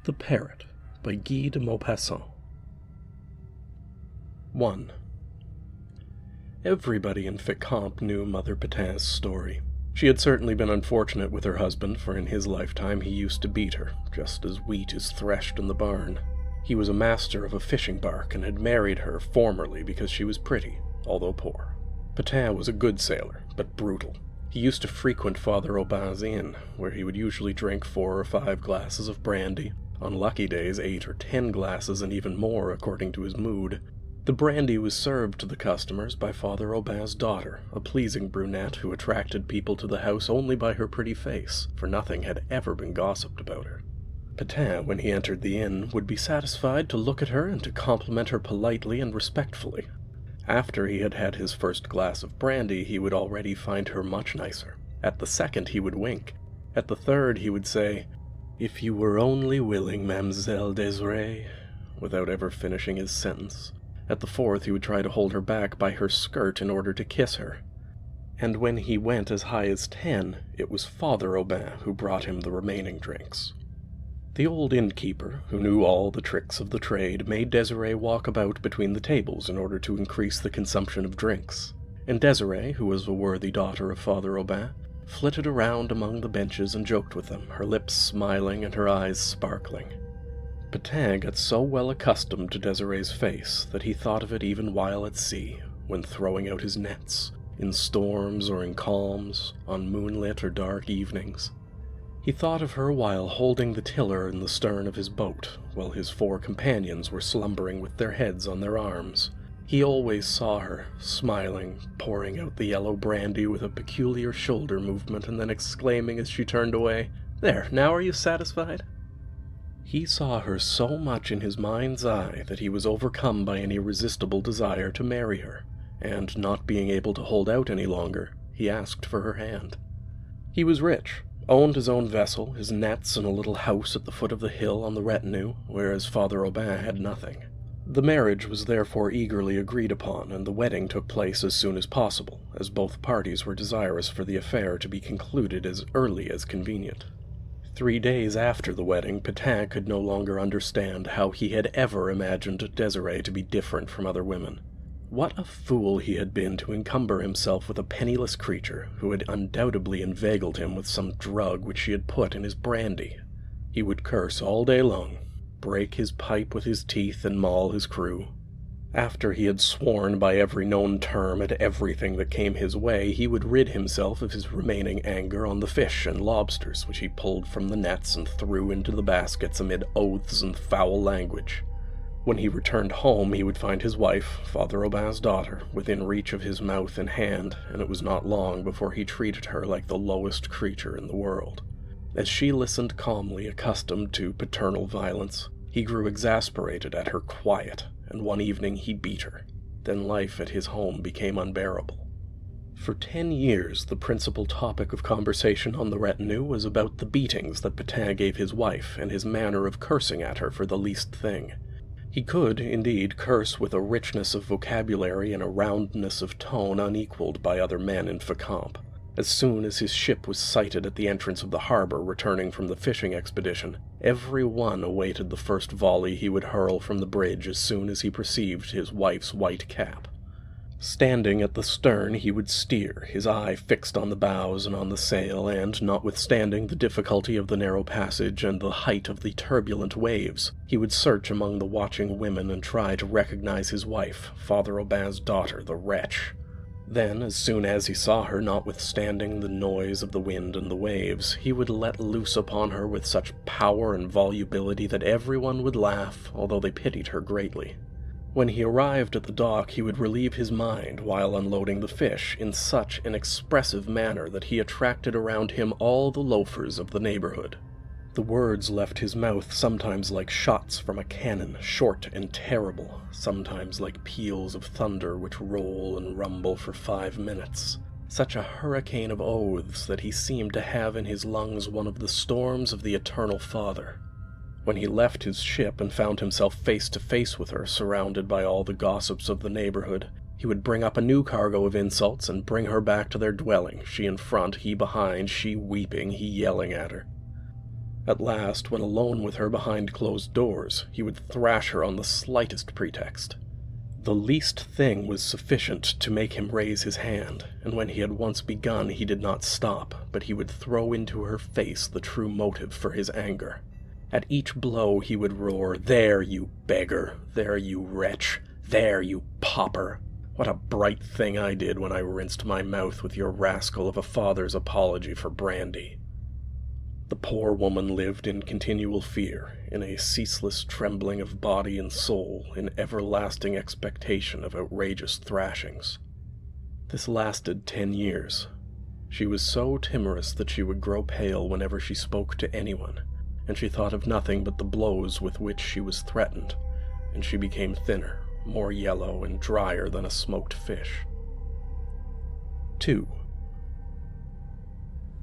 The Parrot by Guy de Maupassant. 1. Everybody in Fécamp knew Mother Pétain's story. She had certainly been unfortunate with her husband, for in his lifetime he used to beat her, just as wheat is threshed in the barn. He was a master of a fishing bark and had married her formerly because she was pretty, although poor. Pétain was a good sailor, but brutal. He used to frequent Father Aubin's inn, where he would usually drink 4 or 5 glasses of brandy, on lucky days 8 or 10 glasses and even more according to his mood. The brandy was served to the customers by Father Aubin's daughter, a pleasing brunette who attracted people to the house only by her pretty face, for nothing had ever been gossiped about her. Pétain, when he entered the inn, would be satisfied to look at her and to compliment her politely and respectfully. After he had had his first glass of brandy, he would already find her much nicer. At the second he would wink. At the third he would say, "If you were only willing, Mademoiselle Désirée," without ever finishing his sentence. At the fourth he would try to hold her back by her skirt in order to kiss her. And when he went as high as 10, it was Father Aubin who brought him the remaining drinks. The old innkeeper, who knew all the tricks of the trade, made Désirée walk about between the tables in order to increase the consumption of drinks. And Désirée, who was a worthy daughter of Father Aubin, flitted around among the benches and joked with them, her lips smiling and her eyes sparkling. Pétain got so well accustomed to Désirée's face that he thought of it even while at sea, when throwing out his nets, in storms or in calms, on moonlit or dark evenings. He thought of her while holding the tiller in the stern of his boat, while his 4 companions were slumbering with their heads on their arms. He always saw her, smiling, pouring out the yellow brandy with a peculiar shoulder movement, and then exclaiming as she turned away, "There, now are you satisfied?" He saw her so much in his mind's eye that he was overcome by an irresistible desire to marry her, and not being able to hold out any longer, he asked for her hand. He was rich, owned his own vessel, his nets, and a little house at the foot of the hill on the retinue, whereas Father Aubin had nothing. The marriage was therefore eagerly agreed upon, and the wedding took place as soon as possible, as both parties were desirous for the affair to be concluded as early as convenient. 3 days after the wedding, Pétain could no longer understand how he had ever imagined Désirée to be different from other women. What a fool he had been to encumber himself with a penniless creature who had undoubtedly inveigled him with some drug which she had put in his brandy. He would curse all day long, break his pipe with his teeth, and maul his crew. After he had sworn by every known term at everything that came his way, he would rid himself of his remaining anger on the fish and lobsters which he pulled from the nets and threw into the baskets amid oaths and foul language. When he returned home, he would find his wife, Father Aubin's daughter, within reach of his mouth and hand, and it was not long before he treated her like the lowest creature in the world. As she listened calmly, accustomed to paternal violence, he grew exasperated at her quiet, and one evening he beat her. Then life at his home became unbearable. For 10 years, the principal topic of conversation on the retinue was about the beatings that Pétain gave his wife and his manner of cursing at her for the least thing. He could, indeed, curse with a richness of vocabulary and a roundness of tone unequaled by other men in Fécamp. As soon as his ship was sighted at the entrance of the harbor returning from the fishing expedition, every one awaited the first volley he would hurl from the bridge as soon as he perceived his wife's white cap. Standing at the stern, he would steer, his eye fixed on the bows and on the sail, and, notwithstanding the difficulty of the narrow passage and the height of the turbulent waves, he would search among the watching women and try to recognize his wife, Father Aubin's daughter, the wretch. Then, as soon as he saw her, notwithstanding the noise of the wind and the waves, he would let loose upon her with such power and volubility that everyone would laugh, although they pitied her greatly. When he arrived at the dock, he would relieve his mind while unloading the fish in such an expressive manner that he attracted around him all the loafers of the neighborhood. The words left his mouth sometimes like shots from a cannon, short and terrible, sometimes like peals of thunder which roll and rumble for 5 minutes. Such a hurricane of oaths that he seemed to have in his lungs one of the storms of the Eternal Father. When he left his ship and found himself face to face with her, surrounded by all the gossips of the neighborhood, he would bring up a new cargo of insults and bring her back to their dwelling, she in front, he behind, she weeping, he yelling at her. At last, when alone with her behind closed doors, he would thrash her on the slightest pretext. The least thing was sufficient to make him raise his hand, and when he had once begun he did not stop, but he would throw into her face the true motive for his anger. At each blow he would roar, "There, you beggar! There, you wretch! There, you pauper! What a bright thing I did when I rinsed my mouth with your rascal of a father's apology for brandy." The poor woman lived in continual fear, in a ceaseless trembling of body and soul, in everlasting expectation of outrageous thrashings. This lasted 10 years. She was so timorous that she would grow pale whenever she spoke to anyone, and she thought of nothing but the blows with which she was threatened, and she became thinner, more yellow and drier than a smoked fish. 2.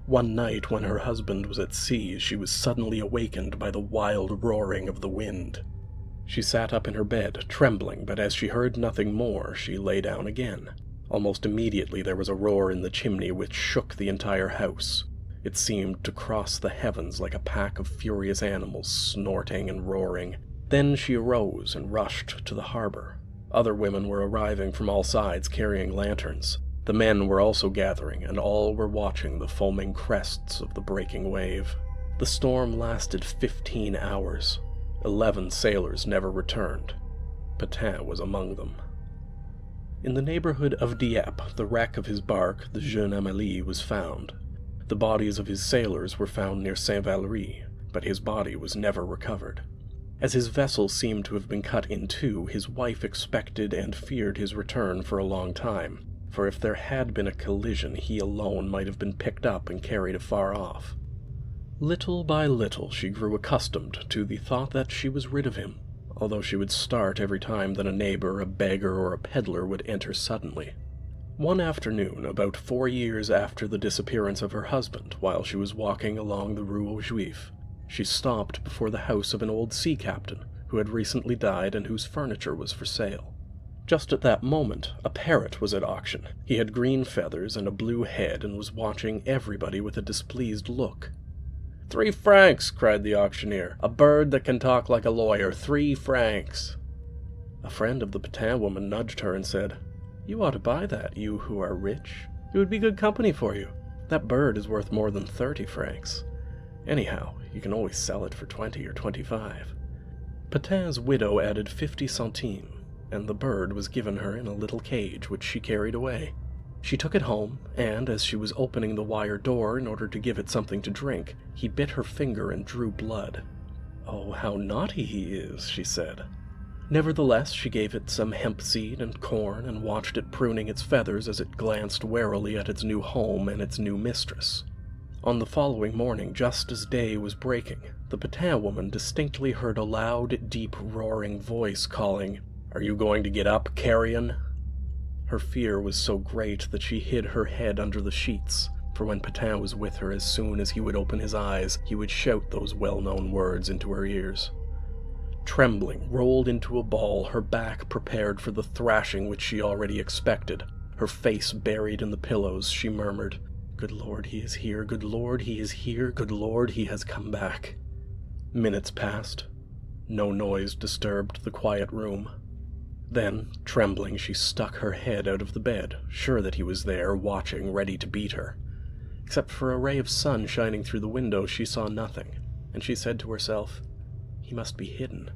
One night when her husband was at sea, she was suddenly awakened by the wild roaring of the wind. She sat up in her bed, trembling, but as she heard nothing more, she lay down again. Almost immediately there was a roar in the chimney which shook the entire house. It seemed to cross the heavens like a pack of furious animals, snorting and roaring. Then she arose and rushed to the harbor. Other women were arriving from all sides carrying lanterns. The men were also gathering, and all were watching the foaming crests of the breaking wave. The storm lasted 15 hours. 11 sailors never returned. Pétain was among them. In the neighborhood of Dieppe, the wreck of his bark, the Jeune Amélie, was found. The bodies of his sailors were found near Saint-Valery, but his body was never recovered. As his vessel seemed to have been cut in two, his wife expected and feared his return for a long time, for if there had been a collision, he alone might have been picked up and carried afar off. Little by little she grew accustomed to the thought that she was rid of him, although she would start every time that a neighbor, a beggar, or a peddler would enter suddenly. One afternoon, about 4 years after the disappearance of her husband, while she was walking along the Rue aux Juifs, she stopped before the house of an old sea captain who had recently died and whose furniture was for sale. Just at that moment, a parrot was at auction. He had green feathers and a blue head and was watching everybody with a displeased look. 3 francs, cried the auctioneer. A bird that can talk like a lawyer, 3 francs. A friend of the Pétain woman nudged her and said, "You ought to buy that, you who are rich. It would be good company for you. That bird is worth more than 30 francs. Anyhow, you can always sell it for 20 or 25. Pétain's widow added 50 centimes, and the bird was given her in a little cage which she carried away. She took it home, and as she was opening the wire door in order to give it something to drink, he bit her finger and drew blood. "Oh, how naughty he is," she said. Nevertheless, she gave it some hemp seed and corn and watched it pruning its feathers as it glanced warily at its new home and its new mistress. On the following morning, just as day was breaking, the Pétain woman distinctly heard a loud, deep, roaring voice calling, "Are you going to get up, carrion?" Her fear was so great that she hid her head under the sheets, for when Pétain was with her, as soon as he would open his eyes, he would shout those well-known words into her ears. Trembling, rolled into a ball, her back prepared for the thrashing which she already expected, her face buried in the pillows, she murmured, "Good Lord, he is here, good Lord, he is here, good Lord, he has come back." Minutes passed. No noise disturbed the quiet room. Then, trembling, she stuck her head out of the bed, sure that he was there, watching, ready to beat her. Except for a ray of sun shining through the window, she saw nothing, and she said to herself, "He must be hidden."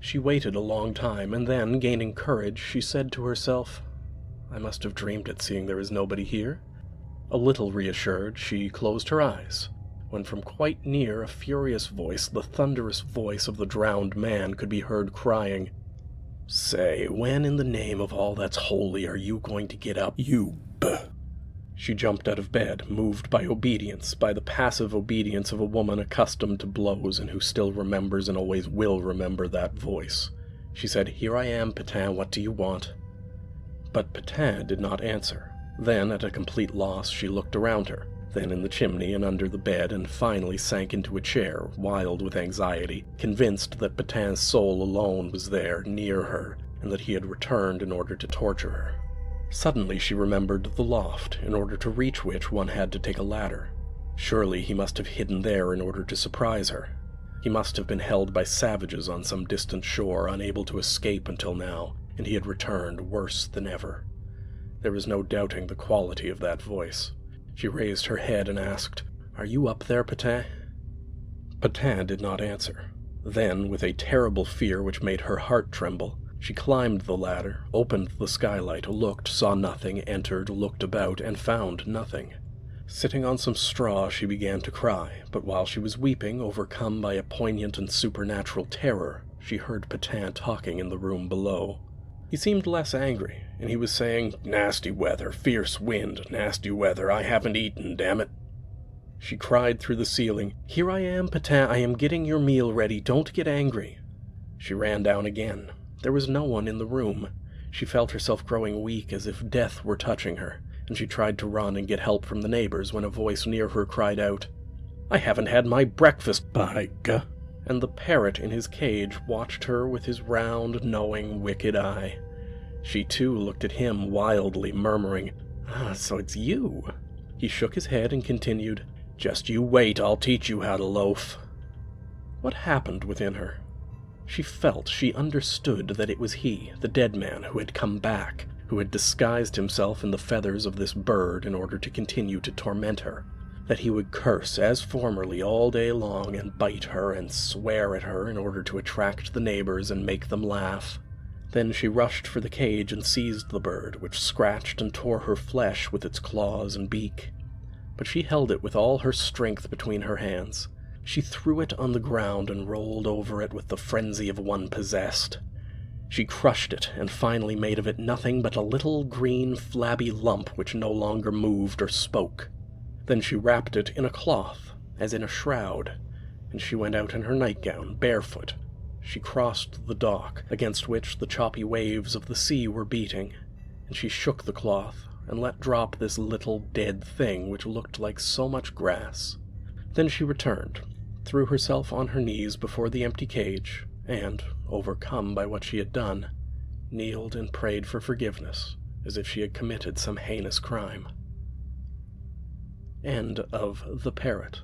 She waited a long time, and then, gaining courage, she said to herself, "I must have dreamed it, seeing there is nobody here." A little reassured, she closed her eyes, when from quite near a furious voice, the thunderous voice of the drowned man, could be heard crying, "Say, when in the name of all that's holy are you going to get up, you b—" She jumped out of bed, moved by obedience, by the passive obedience of a woman accustomed to blows and who still remembers and always will remember that voice. She said, "Here I am, Pétain, what do you want?" But Pétain did not answer. Then, at a complete loss, she looked around her, then in the chimney and under the bed, and finally sank into a chair, wild with anxiety, convinced that Pétain's soul alone was there, near her, and that he had returned in order to torture her. Suddenly she remembered the loft, in order to reach which one had to take a ladder. Surely he must have hidden there in order to surprise her. He must have been held by savages on some distant shore, unable to escape until now, and he had returned worse than ever. There was no doubting the quality of that voice. She raised her head and asked, "Are you up there, Patin?" Patin did not answer. Then, with a terrible fear which made her heart tremble, she climbed the ladder, opened the skylight, looked, saw nothing, entered, looked about, and found nothing. Sitting on some straw, she began to cry, but while she was weeping, overcome by a poignant and supernatural terror, she heard Patin talking in the room below. He seemed less angry, and he was saying, "Nasty weather, fierce wind, nasty weather, I haven't eaten, damn it." She cried through the ceiling, "Here I am, Patin, I am getting your meal ready, don't get angry." She ran down again. There was no one in the room. She felt herself growing weak as if death were touching her, and she tried to run and get help from the neighbors when a voice near her cried out, "I haven't had my breakfast, by G!" And the parrot in his cage watched her with his round, knowing, wicked eye. She too looked at him wildly, murmuring, "Ah, so it's you." He shook his head and continued, "Just you wait, I'll teach you how to loaf." What happened within her? She understood that it was he, the dead man, who had come back, who had disguised himself in the feathers of this bird in order to continue to torment her, that he would curse as formerly all day long and bite her and swear at her in order to attract the neighbors and make them laugh. Then she rushed for the cage and seized the bird, which scratched and tore her flesh with its claws and beak. But she held it with all her strength between her hands. She threw it on the ground and rolled over it with the frenzy of one possessed. She crushed it and finally made of it nothing but a little green flabby lump which no longer moved or spoke. Then she wrapped it in a cloth, as in a shroud, and she went out in her nightgown, barefoot. She crossed the dock, against which the choppy waves of the sea were beating, and she shook the cloth and let drop this little dead thing which looked like so much grass. Then she returned, threw herself on her knees before the empty cage, and, overcome by what she had done, kneeled and prayed for forgiveness, as if she had committed some heinous crime. End of The Parrot